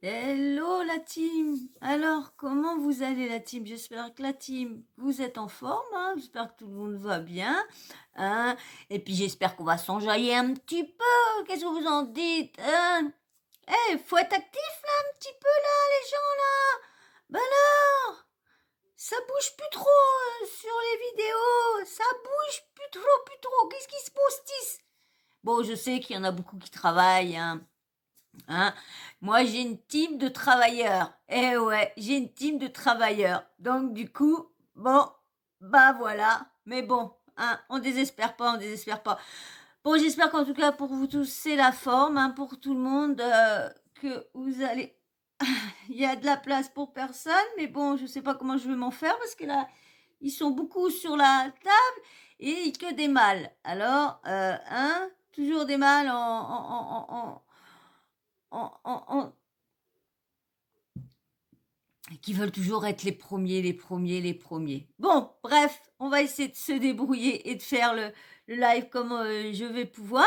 Hello la team. Alors, comment vous allez la team? J'espère que la team, vous êtes en forme, hein. J'espère que tout le monde va bien, hein. Et puis j'espère qu'on va s'enjailler un petit peu. Qu'est-ce que vous en dites, hein? Faut être actif là, un petit peu là, les gens là. Ben alors, ça bouge plus trop sur les vidéos. Ça bouge plus trop. Qu'est-ce qui se passe? Bon, je sais qu'il y en a beaucoup qui travaillent, hein. Hein? Moi, j'ai une team de travailleurs. Eh ouais, j'ai une team de travailleurs. Donc, du coup, bon, bah voilà. Mais bon, hein, on désespère pas, on désespère pas. Bon, j'espère qu'en tout cas, pour vous tous, c'est la forme, hein, pour tout le monde, que vous allez... Il y a de la place pour personne, mais bon, je sais pas comment je vais m'en faire parce que là, ils sont beaucoup sur la table et que des mâles. Alors, hein, toujours des mâles en qui veulent toujours être les premiers, les premiers, les premiers. Bon, bref, on va essayer de se débrouiller et de faire le live comme je vais pouvoir,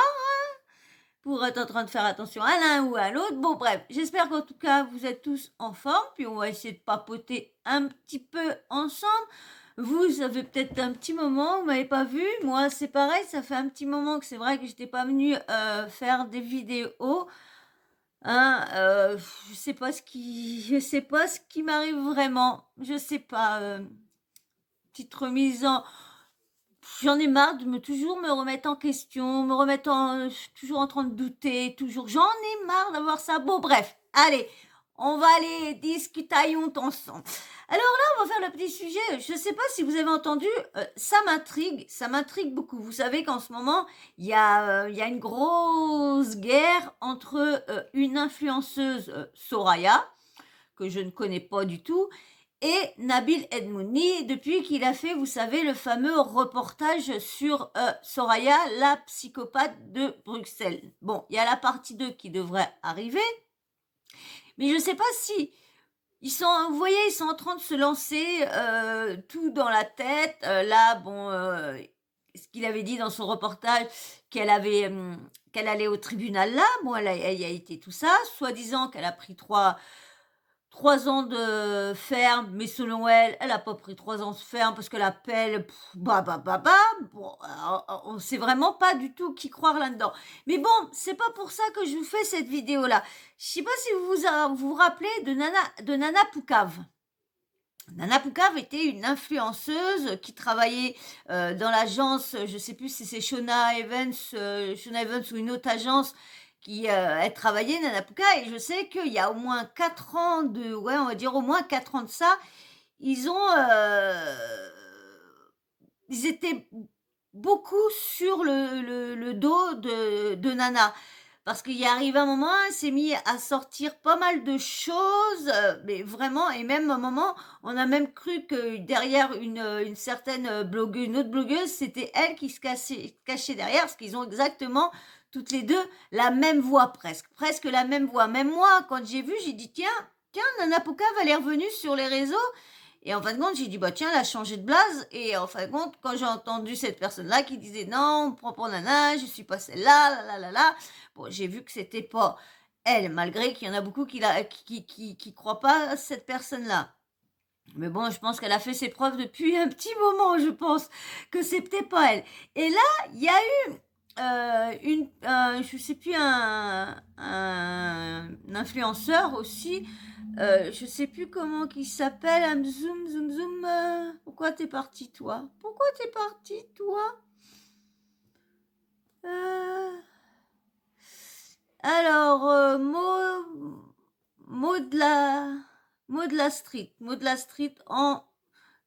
pour être en train de faire attention à l'un ou à l'autre. Bon, bref, j'espère qu'en tout cas, vous êtes tous en forme, puis on va essayer de papoter un petit peu ensemble. Vous, ça fait peut-être un petit moment, vous m'avez pas vu. Moi, c'est pareil, ça fait un petit moment que c'est vrai que j'étais pas venue faire des vidéos. Hein, je sais pas ce qui m'arrive vraiment. Je sais pas, petite remise en j'en ai marre de toujours me remettre en question, me remettre en je suis toujours en train de douter, toujours j'en ai marre d'avoir ça. Bon bref, allez, on va aller discutaillons ensemble. Alors là, on va faire le petit sujet. Je sais pas si vous avez entendu, ça m'intrigue beaucoup. Vous savez qu'en ce moment, il y a une grosse guerre entre, une influenceuse, Soraya, que je ne connais pas du tout, et Nabil Edmouni, depuis qu'il a fait, vous savez, le fameux reportage sur Soraya, la psychopathe de Bruxelles. Bon, il y a la partie 2 qui devrait arriver, mais je ne sais pas si vous voyez, ils sont en train de se lancer tout dans la tête. Là, bon, ce qu'il avait dit dans son reportage, qu'elle allait au tribunal là. Bon, elle y a été tout ça, soi-disant qu'elle a pris 3 ans de ferme, mais selon elle, elle a pas pris 3 ans de ferme parce que l'appel, bah, bon, on sait vraiment pas du tout qui croire là-dedans. Mais bon, c'est pas pour ça que je vous fais cette vidéo-là. Je sais pas si vous vous rappelez de Nana Poucave. Nana Poucave était une influenceuse qui travaillait dans l'agence, je sais plus si c'est Shona Evans ou une autre agence qui elle travaillait, Nana Poucave, et je sais qu'il y a au moins 4 ans ouais, on va dire au moins 4 ans de ça, ils ont, ils étaient beaucoup sur le dos de Nana. Parce qu'il y arrive un moment, elle s'est mis à sortir pas mal de choses, mais vraiment, et même un moment, on a même cru que derrière une certaine blogueuse, une autre blogueuse, c'était elle qui se cachait derrière, parce qu'ils ont exactement toutes les deux la même voix presque la même voix. Même moi, quand j'ai vu, j'ai dit tiens, Nana Poucave, elle est revenue sur les réseaux. Et en fin de compte, j'ai dit, bah tiens, elle a changé de blase. Et en fin de compte, quand j'ai entendu cette personne-là qui disait, non, on prend pour Nana, je suis pas celle-là, là, bon, j'ai vu que c'était pas elle, malgré qu'il y en a beaucoup qui croient pas à cette personne-là. Mais bon, je pense qu'elle a fait ses preuves depuis un petit moment, je pense que c'est peut-être pas elle. Et là, il y a eu je sais plus, un influenceur aussi, je sais plus comment qu'il s'appelle, zoom, pourquoi t'es parti toi? Pourquoi t'es parti toi? Euh, alors, mot de la, mot de la street en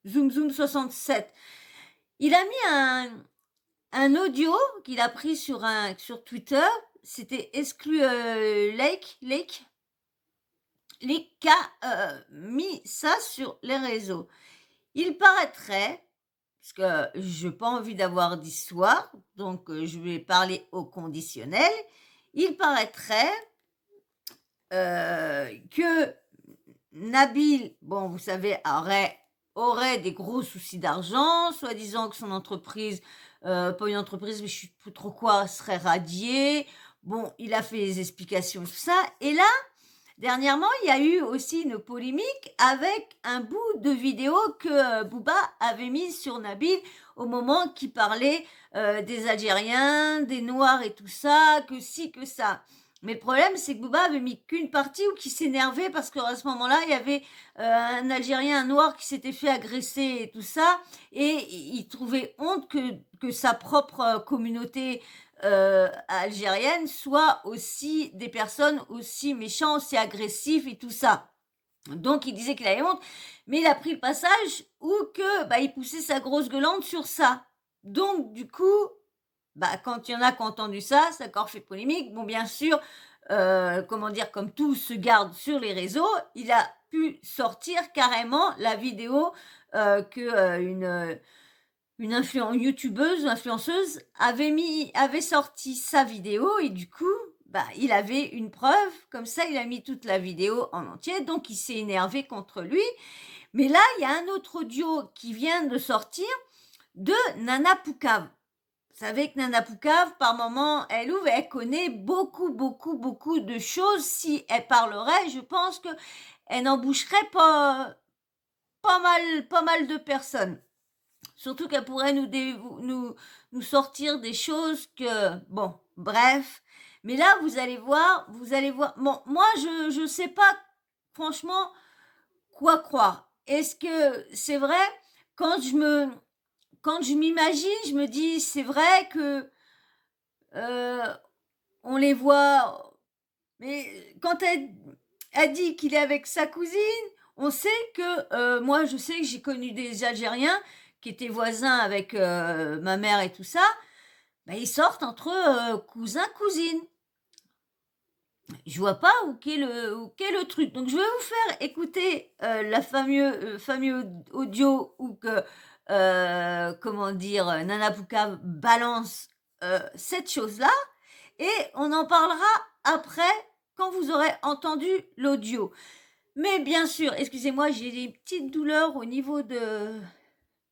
zoom 67. Il a mis un audio qu'il a pris sur Twitter. C'était exclu Lake qui a mis ça sur les réseaux. Il paraîtrait, parce que je n'ai pas envie d'avoir d'histoire, donc je vais parler au conditionnel. Il paraîtrait que Nabil, bon, vous savez, aurait des gros soucis d'argent, soi-disant que son entreprise, pas une entreprise, mais je ne sais plus trop quoi, serait radiée. Bon, il a fait les explications et tout ça. Et là, Dernièrement, il y a eu aussi une polémique avec un bout de vidéo que Booba avait mis sur Nabil au moment qu'il parlait des Algériens, des Noirs et tout ça, que si, que ça. Mais le problème, c'est que Booba avait mis qu'une partie où qu'il s'énervait parce qu'à ce moment-là, il y avait un Algérien, un Noir qui s'était fait agresser et tout ça, et il trouvait honte que sa propre communauté algérienne soit aussi des personnes aussi méchantes, aussi agressives et tout ça. Donc il disait qu'il avait honte, mais il a pris le passage où que il poussait sa grosse gueulante sur ça. Donc du coup, quand il y en a qui ont entendu ça, ça a encore fait polémique. Bon, bien sûr, comme tout se garde sur les réseaux, il a pu sortir carrément la vidéo une youtubeuse, influenceuse avait sorti sa vidéo et du coup, il avait une preuve, comme ça il a mis toute la vidéo en entier, donc il s'est énervé contre lui. Mais là, il y a un autre audio qui vient de sortir de Nana Poucave. Vous savez que Nana Poucave, par moment, elle connaît beaucoup, beaucoup, beaucoup de choses. Si elle parlerait, je pense que elle n'emboucherait pas mal de personnes. Surtout qu'elle pourrait nous sortir des choses que, bon, bref. Mais là, vous allez voir. Bon, moi, je sais pas, franchement, quoi croire. Est-ce que c'est vrai? Quand je m'imagine, je me dis, c'est vrai que on les voit. Mais quand elle dit qu'il est avec sa cousine, on sait que moi, je sais que j'ai connu des Algériens qui étaient voisins avec ma mère et tout ça. Ils sortent entre cousins, cousines. Je vois pas où qu'est le truc. Donc je vais vous faire écouter la fameux audio où que comment dire Nana Poucave balance cette chose-là et on en parlera après quand vous aurez entendu l'audio. Mais bien sûr, excusez-moi, j'ai des petites douleurs au niveau de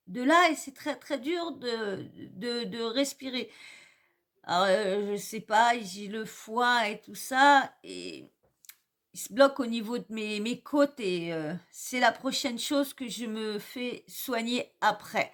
là et c'est très très dur de respirer. Alors, je sais pas, j'ai le foie et tout ça, et il se bloque au niveau de mes côtes, et c'est la prochaine chose que je me fais soigner après.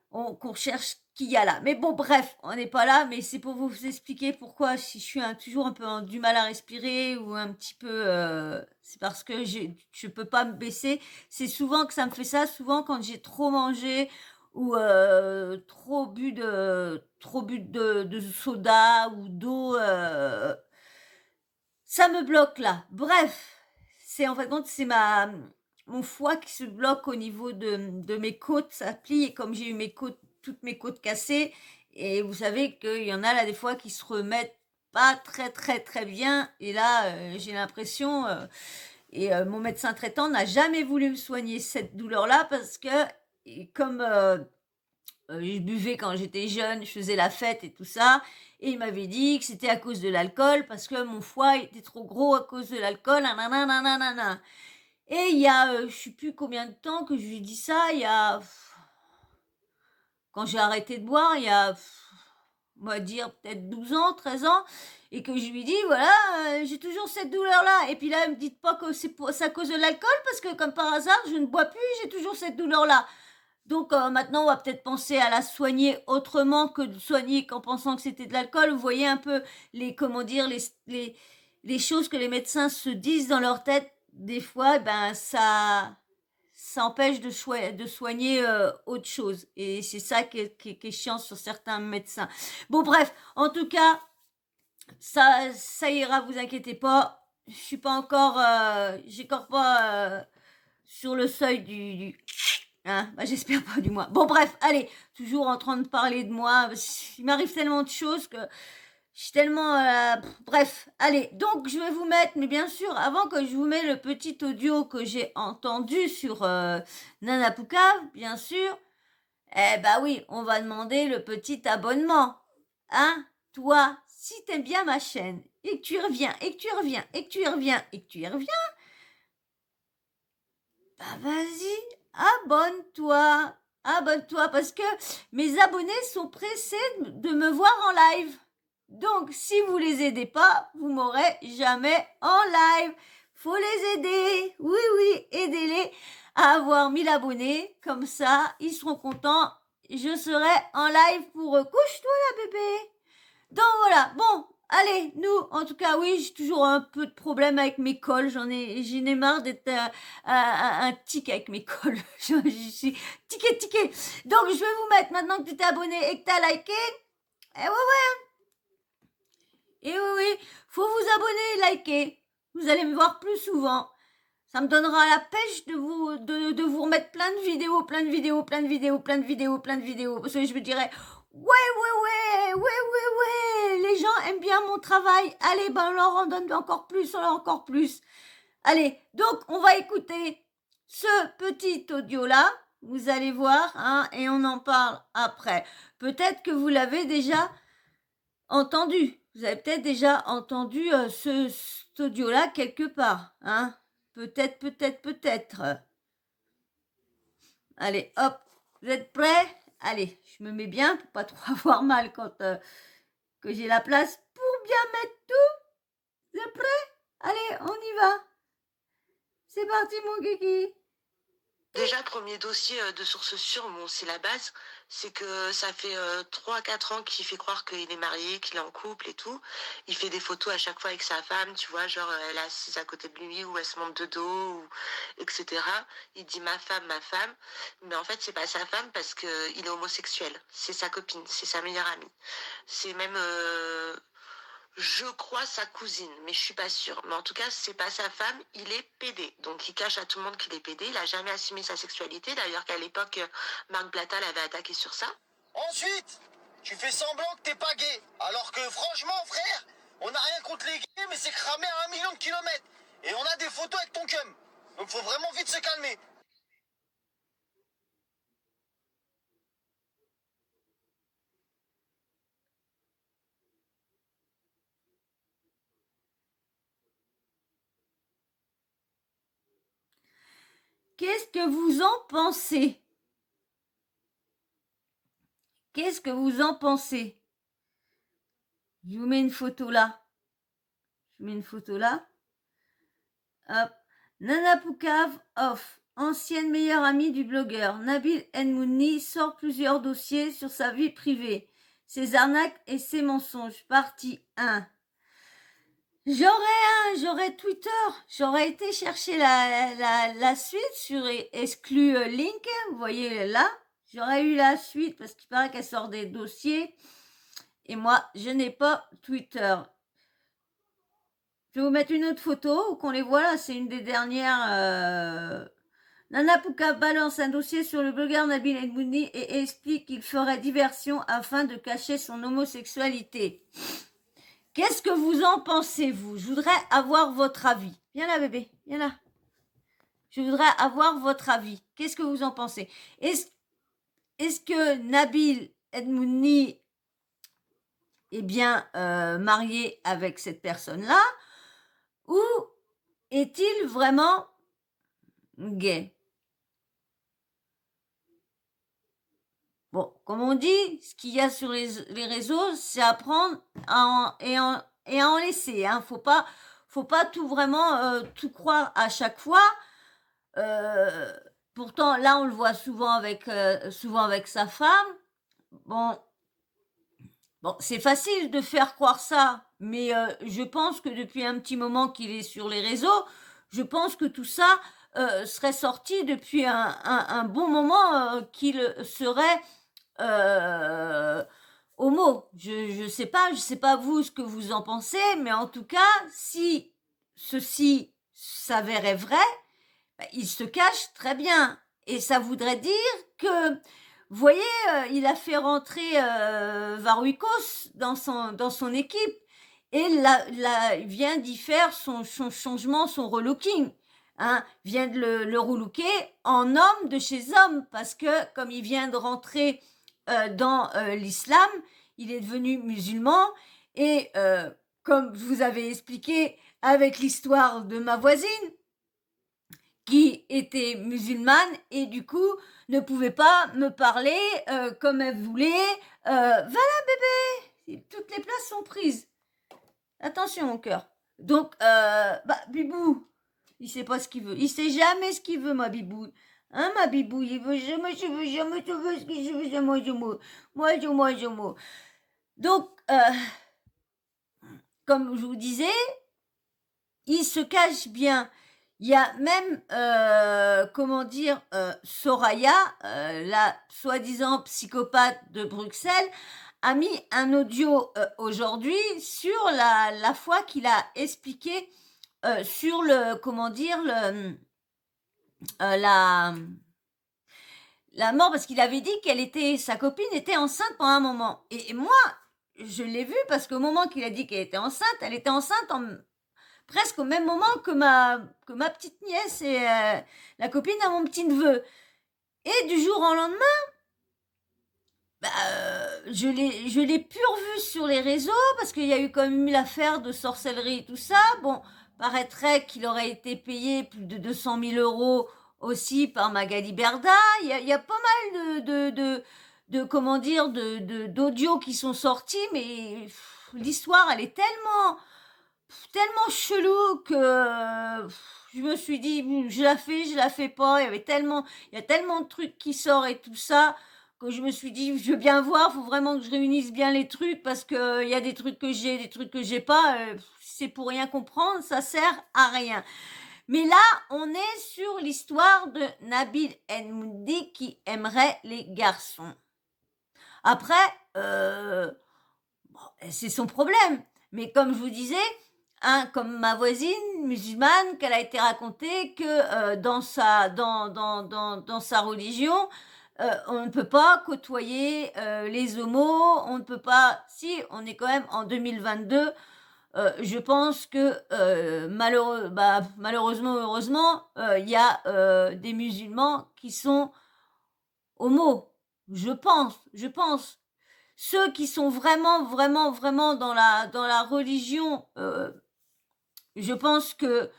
Qu'on cherche qui y a là. Mais bon, bref, on n'est pas là, mais c'est pour vous expliquer pourquoi si je suis toujours un peu du mal à respirer ou un petit peu... c'est parce que je peux pas me baisser. C'est souvent que ça me fait ça, souvent quand j'ai trop mangé ou trop bu de soda ou d'eau, ça me bloque là. Bref, c'est en fait compte, c'est mon foie qui se bloque au niveau de mes côtes, ça plie, et comme j'ai eu toutes mes côtes cassées, et vous savez qu'il y en a là des fois qui se remettent pas très très très bien, et là j'ai l'impression, mon médecin traitant n'a jamais voulu me soigner cette douleur-là parce que comme je buvais quand j'étais jeune, je faisais la fête et tout ça, et il m'avait dit que c'était à cause de l'alcool, parce que mon foie était trop gros à cause de l'alcool, nanana. Et il y a, je sais plus combien de temps que je lui ai dit ça, quand j'ai arrêté de boire, il y a, on va dire peut-être 12 ans, 13 ans, et que je lui dis, voilà, j'ai toujours cette douleur-là. Et puis là, ne me dites pas que c'est à cause de l'alcool, parce que comme par hasard, je ne bois plus, j'ai toujours cette douleur-là. Donc maintenant, on va peut-être penser à la soigner autrement que de soigner qu'en pensant que c'était de l'alcool. Vous voyez un peu les choses que les médecins se disent dans leur tête. Des fois, ça empêche de soigner autre chose. Et c'est ça qui est chiant sur certains médecins. Bon, bref, en tout cas, ça ira, vous inquiétez pas. Je suis pas encore, j'ai encore pas sur le seuil du hein, j'espère pas du moins. Bon, bref, allez, toujours en train de parler de moi. Il m'arrive tellement de choses que je suis tellement... bref, allez, donc je vais vous mettre, mais bien sûr, avant que je vous mette le petit audio que j'ai entendu sur Nana Poucave, bien sûr, oui, on va demander le petit abonnement. Hein? Toi, si t'aimes bien ma chaîne, et que tu reviens, et que tu reviens, et que tu reviens, et que tu y reviens, vas-y, abonne-toi. Abonne-toi parce que mes abonnés sont pressés de me voir en live. Donc, si vous les aidez pas, vous m'aurez jamais en live. faut les aider. Oui, oui, aidez-les à avoir 1000 abonnés. Comme ça, ils seront contents. Je serai en live pour eux. Couche-toi là, bébé. Donc voilà, bon, allez, nous, en tout cas, oui, j'ai toujours un peu de problème avec mes cols. J'en ai marre d'être un tic avec mes cols. Je suis tiqué. Donc, je vais vous mettre, maintenant que tu t'es abonné et que tu as liké, eh ouais, et oui, faut vous abonner et liker. Vous allez me voir plus souvent. Ça me donnera la pêche de vous remettre plein de vidéos. Parce que je me dirais, ouais, les gens aiment bien mon travail. Allez, ben on leur en donne encore plus. Allez, donc on va écouter ce petit audio-là. Vous allez voir, hein, et on en parle après. Peut-être que vous l'avez déjà entendu. Vous avez peut-être déjà entendu cet audio-là quelque part, hein. Peut-être. Allez, hop, vous êtes prêts? Allez, je me mets bien pour pas trop avoir mal quand que j'ai la place pour bien mettre tout. Vous êtes prêts? Allez, on y va. C'est parti, mon kiki. Déjà, premier dossier de source sûre, bon, c'est la base, c'est que ça fait 3-4 ans qu'il fait croire qu'il est marié, qu'il est en couple et tout. Il fait des photos à chaque fois avec sa femme, tu vois, genre elle est assise à côté de lui ou elle se monte de dos, ou, etc. Il dit ma femme, mais en fait c'est pas sa femme parce qu'il est homosexuel. C'est sa copine, c'est sa meilleure amie. C'est même... je crois sa cousine, mais je suis pas sûre. Mais en tout cas, c'est pas sa femme, il est pédé. Donc il cache à tout le monde qu'il est pédé. Il a jamais assumé sa sexualité. D'ailleurs qu'à l'époque, Marc Blatta l'avait attaqué sur ça. Ensuite, tu fais semblant que t'es pas gay. Alors que franchement, frère, on n'a rien contre les gays, mais c'est cramé à 1 million de kilomètres. Et on a des photos avec ton cum. Donc faut vraiment vite se calmer. Qu'est-ce que vous en pensez? Qu'est-ce que vous en pensez? Je vous mets une photo là. Hop. Nana Poucave off. Ancienne meilleure amie du blogueur. Nabil Enmouni sort plusieurs dossiers sur sa vie privée. Ses arnaques et ses mensonges. Partie 1. J'aurais Twitter. J'aurais été chercher la suite sur exclu link. Vous voyez là. J'aurais eu la suite parce qu'il paraît qu'elle sort des dossiers. Et moi, je n'ai pas Twitter. Je vais vous mettre une autre photo, qu'on les voit là, c'est une des dernières. Nana Pouka balance un dossier sur le blogueur Nabil Enmouni et explique qu'il ferait diversion afin de cacher son homosexualité. Qu'est-ce que vous en pensez, vous? Je voudrais avoir votre avis. Viens là, bébé, viens là. Je voudrais avoir votre avis. Qu'est-ce que vous en pensez? Est-ce que Nabil Enmouni est bien marié avec cette personne-là? Ou est-il vraiment gay? Bon, comme on dit, ce qu'il y a sur les réseaux, c'est à prendre et à en laisser. Hein. Faut pas tout vraiment tout croire à chaque fois. Pourtant, là, on le voit souvent avec sa femme. Bon, c'est facile de faire croire ça, mais je pense que depuis un petit moment qu'il est sur les réseaux, je pense que tout ça serait sorti depuis un bon moment qu'il serait homo. Je sais pas vous ce que vous en pensez, mais en tout cas, si ceci s'avérait vrai, il se cache très bien. Et ça voudrait dire que, vous voyez, il a fait rentrer Varouikos dans son équipe. Et il vient d'y faire son changement, son relooking. Hein, vient de le relooker en homme de chez homme. Parce que, comme il vient de rentrer dans l'islam, il est devenu musulman. Et comme je vous avais expliqué avec l'histoire de ma voisine, qui était musulmane et du coup ne pouvait pas me parler comme elle voulait. Voilà bébé, toutes les places sont prises. Attention mon cœur. Donc, Bibou, il sait pas ce qu'il veut. Il sait jamais ce qu'il veut, ma bibouille. Hein, ma bibouille, il veut jamais, je veux jamais, je veux ce que je veux, moi. Donc, comme je vous disais, il se cache bien. Il y a même, Soraya, la soi-disant psychopathe de Bruxelles, a mis un audio aujourd'hui sur la fois qu'il a expliqué sur la mort, parce qu'il avait dit sa copine était enceinte pendant un moment. Et moi, je l'ai vu parce qu'au moment qu'il a dit qu'elle était enceinte, elle était enceinte presque au même moment que ma petite nièce et la copine à mon petit neveu. Et du jour au lendemain, je l'ai plus revu sur les réseaux parce qu'il y a eu quand même l'affaire de sorcellerie et tout ça. Bon, paraîtrait qu'il aurait été payé plus de 200 000 euros aussi par Magali Berda. Il y a pas mal d'audios qui sont sortis, mais l'histoire, elle est tellement chelou que je me suis dit, je la fais pas. Il y a tellement de trucs qui sortent et tout ça, que je me suis dit, je veux bien voir, faut vraiment que je réunisse bien les trucs, parce que il y a des trucs que j'ai, des trucs que j'ai pas, c'est pour rien comprendre, ça sert à rien. Mais là, on est sur l'histoire de Nabil Enmoudi qui aimerait les garçons. Après, c'est son problème. Mais comme je vous disais, comme ma voisine musulmane, qu'elle a été racontée que dans sa religion, on ne peut pas côtoyer les homos, on ne peut pas, si on est quand même en 2022, je pense que malheureusement, heureusement, il y a des musulmans qui sont homos. Je pense. Ceux qui sont vraiment dans la religion, je pense que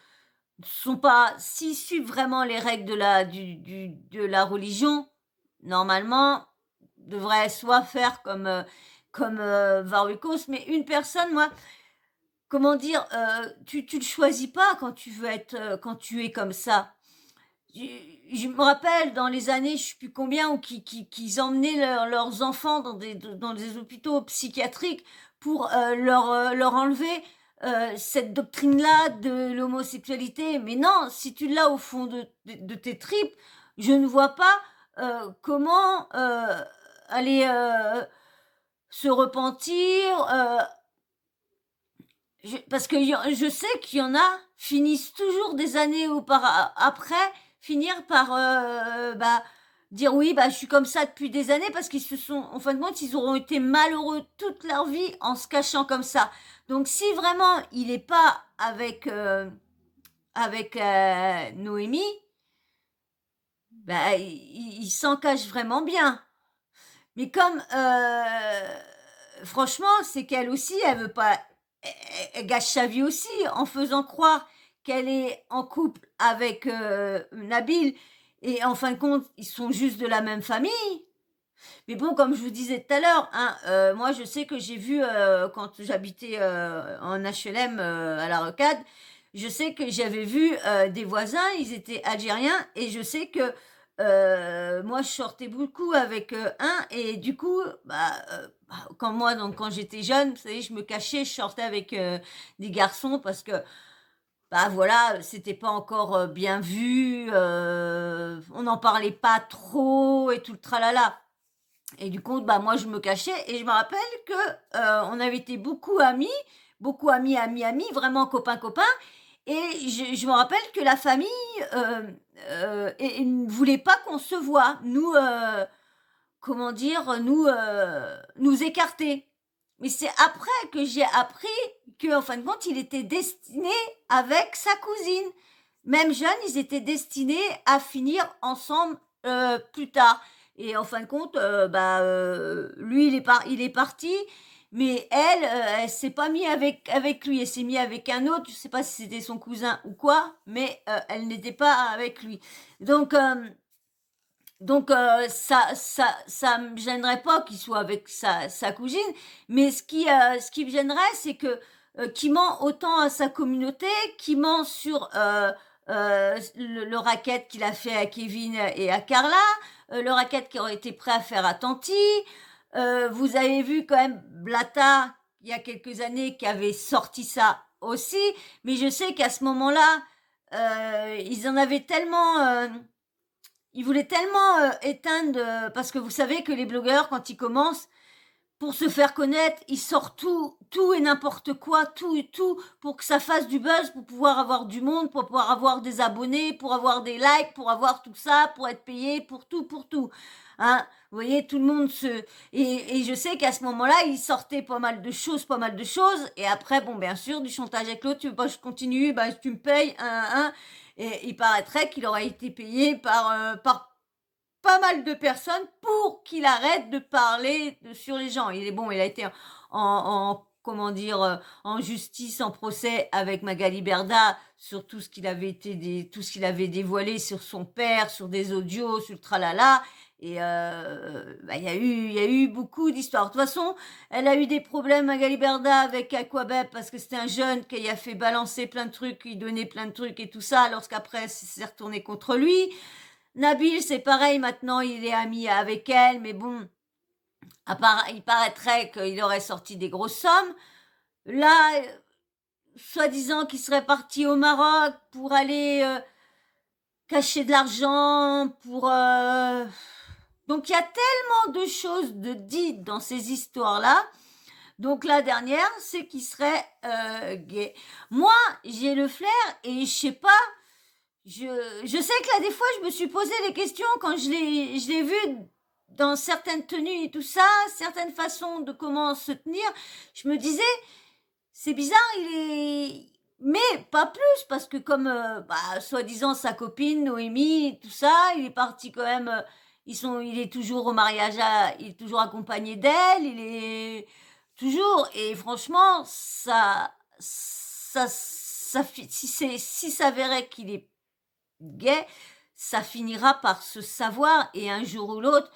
sont pas, s'ils suivent vraiment les règles de la religion, normalement, devraient soit faire comme Varukos, mais une personne, moi, tu le choisis pas quand tu veux être, quand tu es comme ça. Je me rappelle dans les années, je sais plus combien, où qu'ils emmenaient leurs enfants dans des hôpitaux psychiatriques pour leur enlever cette doctrine-là de l'homosexualité. Mais non, si tu l'as au fond de tes tripes, je ne vois pas comment aller se repentir. Parce que je sais qu'il y en a finissent toujours des années après finir par dire oui, je suis comme ça depuis des années, parce qu'ils se sont, en fin de compte, ils auront été malheureux toute leur vie en se cachant comme ça. Donc si vraiment il n'est pas avec Noémie, il s'en cache vraiment bien. Mais comme franchement, c'est qu'elle aussi, elle veut pas, elle gâche sa vie aussi en faisant croire qu'elle est en couple avec Nabil, et en fin de compte, ils sont juste de la même famille. Mais bon, comme je vous disais tout à l'heure, moi je sais que j'ai vu quand j'habitais en HLM à la Rocade, je sais que j'avais vu des voisins, ils étaient algériens, et je sais que moi je sortais beaucoup avec un, et du coup, quand j'étais jeune, vous savez, je me cachais, je sortais avec des garçons, parce que voilà, c'était pas encore bien vu, on n'en parlait pas trop et tout le tralala. Et du coup, moi je me cachais, et je me rappelle que on avait été beaucoup amis, vraiment copains, et je me rappelle que la famille ne voulait pas qu'on se voit, nous nous écarter. Mais c'est après que j'ai appris qu'en fin de compte, il était destiné avec sa cousine. Même jeunes, ils étaient destinés à finir ensemble plus tard. Et en fin de compte, lui, il est parti, mais elle s'est pas mise avec lui. Elle s'est mise avec un autre. Je sais pas si c'était son cousin ou quoi, mais elle n'était pas avec lui. Donc ça me gênerait pas qu'il soit avec sa cousine, mais ce qui me gênerait, c'est que qu'il ment autant à sa communauté, qu'il ment sur le racket qu'il a fait à Kevin et à Carla, le racket qui aurait été prêt à faire à Tanti. Vous avez vu quand même Blata, il y a quelques années, qui avait sorti ça aussi, mais je sais qu'à ce moment-là, ils en avaient tellement... ils voulaient tellement éteindre... parce que vous savez que les blogueurs, quand ils commencent, pour se faire connaître, ils sortent tout et n'importe quoi, tout, pour que ça fasse du buzz, pour pouvoir avoir du monde, pour pouvoir avoir des abonnés, pour avoir des likes, pour avoir tout ça, pour être payé, pour tout. Hein, vous voyez, tout le monde et je sais qu'à ce moment-là, ils sortaient pas mal de choses, et après, bon, bien sûr, du chantage avec l'autre, tu veux pas que je continue, bah, tu me payes, et il paraîtrait qu'il aurait été payé par pas mal de personnes pour qu'il arrête de parler sur les gens. Il a été comment dire, en justice, en procès avec Magali Berda sur tout ce qu'il avait dévoilé sur son père, sur des audios, sur le tralala. Et il y a eu beaucoup d'histoires. De toute façon, elle a eu des problèmes, Magali Berda, avec Aquabeb, parce que c'était un jeune qui a fait balancer plein de trucs, qui donnait plein de trucs et tout ça, lorsqu'après, c'est retourné contre lui. Nabil, c'est pareil, maintenant, il est ami avec elle, mais bon, il paraîtrait qu'il aurait sorti des grosses sommes. Là, soi-disant qu'il serait parti au Maroc pour aller cacher de l'argent, Donc, il y a tellement de choses de dites dans ces histoires-là. Donc, la dernière, c'est qu'il serait gay. Moi, j'ai le flair et je sais pas, je sais que là, des fois, je me suis posé des questions quand je l'ai vu dans certaines tenues et tout ça, certaines façons de comment se tenir. Je me disais, c'est bizarre, mais pas plus, parce que comme, soi-disant, sa copine, Noémie, tout ça, il est parti quand même, il est toujours au mariage, il est toujours accompagné d'elle, il est toujours, et franchement, si s'avérait qu'il est gay, ça finira par se savoir et un jour ou l'autre,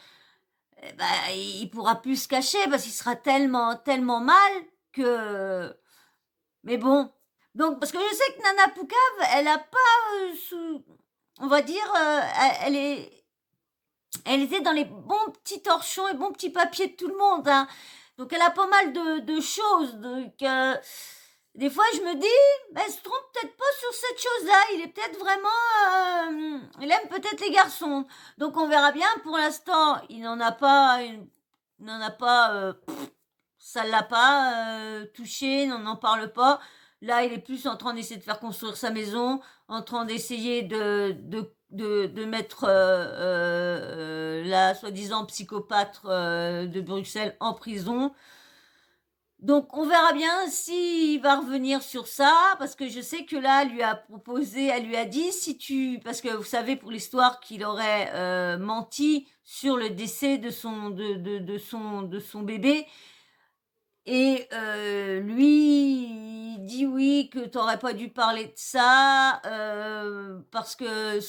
il pourra plus se cacher parce qu'il sera tellement mal que... Mais bon, donc parce que je sais que Nana Poucave, elle a pas, on va dire, elle était dans les bons petits torchons et bons petits papiers de tout le monde, hein. Donc elle a pas mal de choses, donc... des fois, je me dis, elle se trompe peut-être pas sur cette chose-là. Il est peut-être vraiment... il aime peut-être les garçons. Donc, on verra bien. Pour l'instant, il n'en a pas... ça l'a pas touché, il n'en parle pas. Là, il est plus en train d'essayer de faire construire sa maison, en train d'essayer de mettre la soi-disant psychopathe de Bruxelles en prison. Donc, on verra bien s'il va revenir sur ça, parce que je sais que là, elle lui a dit, parce que vous savez, pour l'histoire, qu'il aurait menti sur le décès de son bébé, et lui, il dit oui, que t'aurais pas dû parler de ça, parce que...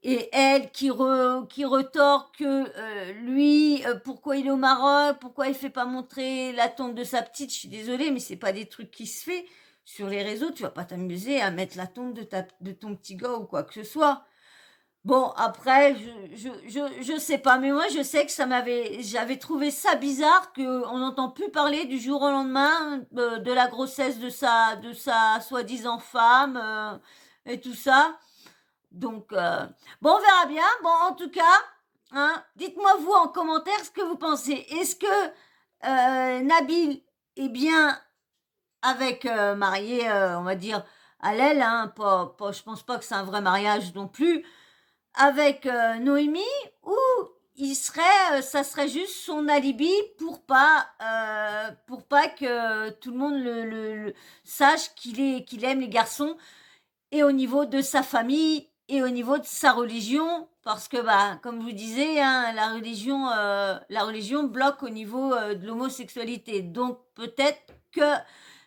Et elle qui retorque que lui, pourquoi il est au Maroc, pourquoi il fait pas montrer la tombe de sa petite. Je suis désolée, mais c'est pas des trucs qui se fait sur les réseaux. Tu vas pas t'amuser à mettre la tombe de ton petit gars ou quoi que ce soit. Bon, après, je sais pas, mais moi je sais que j'avais trouvé ça bizarre qu'on n'entend plus parler du jour au lendemain de la grossesse de sa soi-disant femme et tout ça. Donc, bon, on verra bien. Bon, en tout cas, hein, dites-moi vous en commentaire ce que vous pensez. Est-ce que Nabil est bien avec marié, on va dire, à l'aile, hein, je pense pas que c'est un vrai mariage non plus, avec Noémie, ou ça serait juste son alibi pour pas que tout le monde le sache qu'il aime les garçons, et au niveau de sa famille et au niveau de sa religion, parce que comme je vous disais, hein, la religion bloque au niveau de l'homosexualité. Donc peut-être que,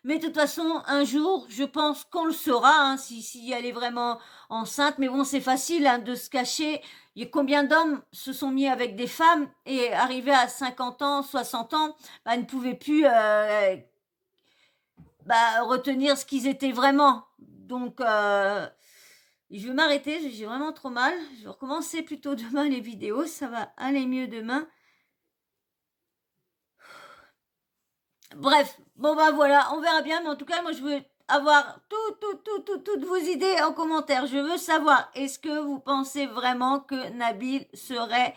mais de toute façon, un jour, je pense qu'on le saura, hein, si elle est vraiment enceinte. Mais bon, c'est facile, hein, de se cacher. Il y a combien d'hommes se sont mis avec des femmes et arrivés à 50 ans, 60 ans, ne pouvaient plus retenir ce qu'ils étaient vraiment. Donc Je vais m'arrêter, j'ai vraiment trop mal. Je vais recommencer plutôt demain les vidéos, ça va aller mieux demain. Bref, bon bah voilà, on verra bien, mais en tout cas, moi je veux avoir toutes vos idées en commentaire. Je veux savoir, est-ce que vous pensez vraiment que Nabil serait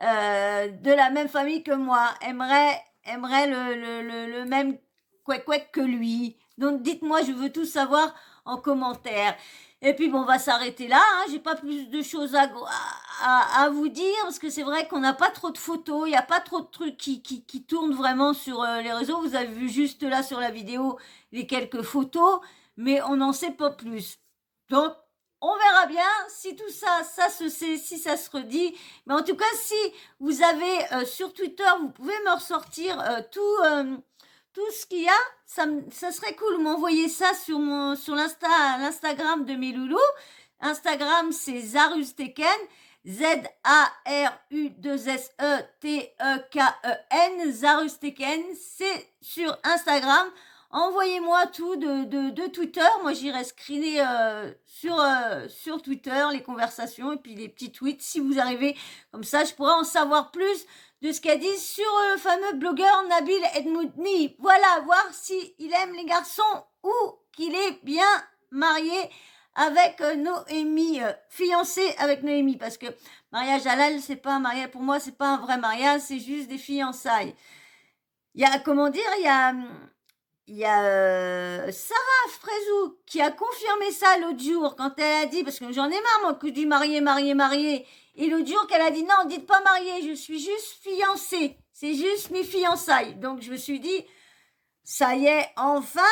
de la même famille que moi, aimerait le même couec que lui. Donc dites-moi, je veux tout savoir en commentaire. Et puis bon, on va s'arrêter là, hein. J'ai pas plus de choses à vous dire, parce que c'est vrai qu'on n'a pas trop de photos, il n'y a pas trop de trucs qui tournent vraiment sur les réseaux. Vous avez vu juste là sur la vidéo les quelques photos, mais on n'en sait pas plus. Donc, on verra bien si tout ça, ça se sait, si ça se redit. Mais en tout cas, si vous avez sur Twitter, vous pouvez me ressortir tout ce qu'il y a. Ça serait cool. M'envoyer ça sur l'Instagram de mes loulous. Instagram, c'est Zarusteken. Zarusteken. Zarusteken. C'est sur Instagram. Envoyez-moi tout de Twitter. Moi, j'irai screener sur Twitter les conversations et puis les petits tweets. Si vous arrivez comme ça, je pourrais en savoir plus de ce qu'elle dit sur le fameux blogueur Nabil Edmoudni. Voilà, voir s'il aime les garçons ou qu'il est bien marié avec Noémie, fiancé avec Noémie. Parce que mariage halal, c'est pas un mariage, pour moi, c'est pas un vrai mariage, c'est juste des fiançailles. Il y a, comment dire, il y a Sarah Frézou qui a confirmé ça l'autre jour quand elle a dit, parce que j'en ai marre moi que je dis marié, et l'autre jour qu'elle a dit non, dites pas mariée, je suis juste fiancée, c'est juste mes fiançailles. Donc je me suis dit, ça y est, enfin,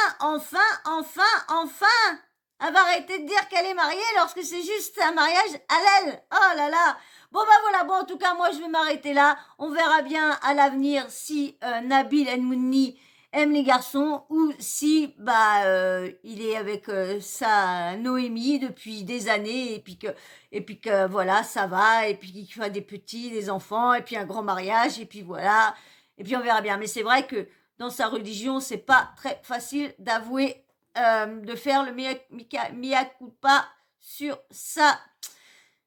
elle va arrêter de dire qu'elle est mariée lorsque c'est juste un mariage halal. Oh là là. Bon bah voilà, bon en tout cas moi je vais m'arrêter là, on verra bien à l'avenir si Nabil Edmoudni aime les garçons ou si il est avec sa Noémie depuis des années et puis que voilà ça va et puis qu'il fait des petits, des enfants et puis un grand mariage et puis voilà et puis on verra bien. Mais c'est vrai que dans sa religion c'est pas très facile d'avouer de faire le mea culpa sur ça.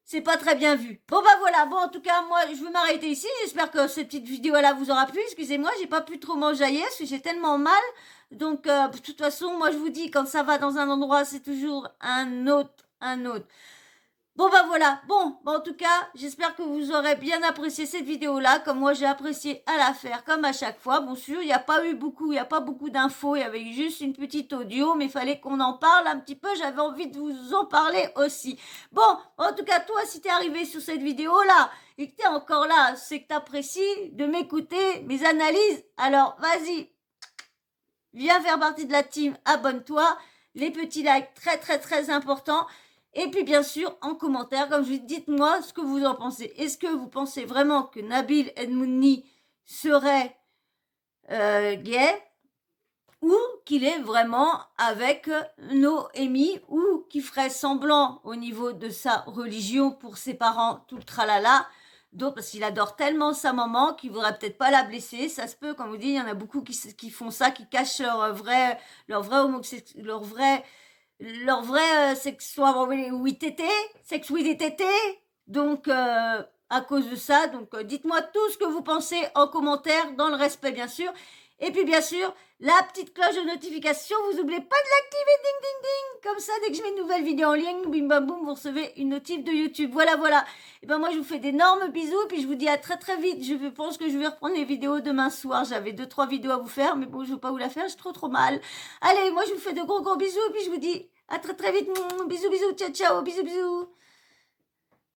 C'est pas très bien vu. Bon bah voilà, bon en tout cas moi je vais m'arrêter ici. J'espère que cette petite vidéo là vous aura plu. Excusez-moi, j'ai pas pu trop m'enjailler parce que j'ai tellement mal. Donc de toute façon, moi je vous dis quand ça va dans un endroit, c'est toujours un autre. Bon bah voilà, bon en tout cas, j'espère que vous aurez bien apprécié cette vidéo-là, comme moi j'ai apprécié à la faire, comme à chaque fois. Bon sûr, il n'y a pas beaucoup d'infos, il y avait juste une petite audio, mais il fallait qu'on en parle un petit peu, j'avais envie de vous en parler aussi. Bon, en tout cas, toi, si t'es arrivé sur cette vidéo-là, et que t'es encore là, c'est que t'apprécies de m'écouter, mes analyses, alors vas-y, viens faire partie de la team, abonne-toi, les petits likes, très très très importants. Et puis bien sûr, en commentaire, comme je vous dis, dites-moi ce que vous en pensez. Est-ce que vous pensez vraiment que Nabil Edmoudni serait gay ou qu'il est vraiment avec Noémie ou qu'il ferait semblant au niveau de sa religion pour ses parents, tout le tralala. Donc, parce qu'il adore tellement sa maman qu'il voudrait peut-être pas la blesser. Ça se peut, comme vous dites, il y en a beaucoup qui font ça, qui cachent leur vraie sexualité. Donc, à cause de ça, donc dites-moi tout ce que vous pensez en commentaire, dans le respect bien sûr. Et puis bien sûr, la petite cloche de notification, vous n'oubliez pas de l'activer, ding ding ding. Comme ça, dès que je mets une nouvelle vidéo en ligne, bim bam boum, vous recevez une notif de YouTube. Voilà. Et ben moi, je vous fais d'énormes bisous, puis je vous dis à très très vite. Je pense que je vais reprendre les vidéos demain soir. J'avais 2-3 vidéos à vous faire, mais bon, je ne veux pas vous la faire, j'ai trop mal. Allez, moi je vous fais de gros bisous, et puis je vous dis à très très vite. Bisous, ciao, bisous.